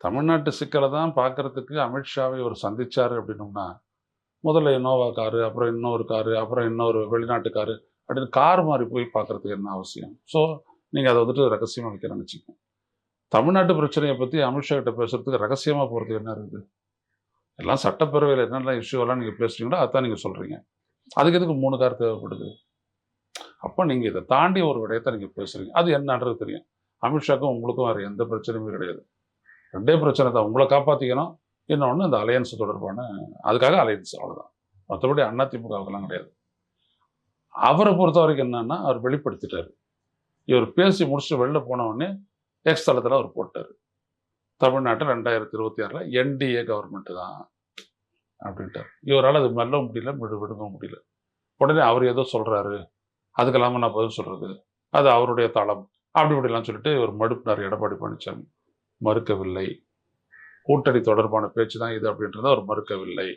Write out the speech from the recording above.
தமிழ்நாட்டு சிக்கலை தான் பார்க்கறதுக்கு அமித்ஷாவை ஒரு சந்திச்சாரு அப்படின்னோம்னா, முதல்ல இனோவா காரு, அப்புறம் இன்னொரு காரு, அப்புறம் இன்னொரு வெளிநாட்டு காரு அப்படின்னு கார் மாறி போய் பார்க்கறதுக்கு என்ன அவசியம்? ஸோ, நீங்க அத வந்துட்டு ரகசியமா வைக்கிறேன்னு வச்சுக்கங்க. தமிழ்நாட்டு பிரச்சனைய பத்தி அமித்ஷா கிட்ட பேசுறதுக்கு ரகசியமா போறதுக்கு என்ன இருக்குது? எல்லாம் சட்டப்பேரவையில என்னென்ன இஷ்யூலாம் நீங்க பேசுறீங்களோ, அதான் நீங்க சொல்றீங்க. அதுக்கு எதுக்கு 3 கார் தேவைப்படுது? அப்ப நீங்க இத தாண்டி ஒரு விடயத்த நீங்க பேசுறீங்க. அது என்னன்றது தெரியும். அமித்ஷாக்கும் உங்களுக்கும் வேற எந்த பிரச்சனையுமே கிடையாது. 2டே பிரச்சனை தான். உங்கள காப்பாத்திக்கணும். இன்னொன்னு இந்த அலையன்ஸ் தொடர்பான அதுக்காக அலையன்ஸ் அவ்வளோதான். மத்தபடி அதிமுகவுக்கெல்லாம் கிடையாது. அவர பொறுத்தவரைக்கும் என்னன்னா, அவர் வெளிப்படுத்திட்டாரு. இவர் பேசி முடிச்சுட்டு வெளில போன உடனே எக்ஸ் தளத்தில அவர் போட்டாரு. தமிழ்நாட்டில் 2026ல என்டிஏ கவர்மெண்ட் தான் அப்படின்ட்டாரு. இவரால அது மெல்லவும் முடியல, விடவும் முடியல. உடனே அவர் ஏதோ சொல்றாரு. அதுக்கெல்லாமா நான் பதில் சொல்றது. அது அவருடைய தளம். அப்படி இப்படிலாம் சொல்லிட்டு இவர் மடுப்பினார் எடப்பாடி பழனிசாமி. மறுக்கவில்லை. கூட்டணி தொடர்பான பேச்சு தான் இது அப்படின்றத அவர் மறுக்கவில்லை.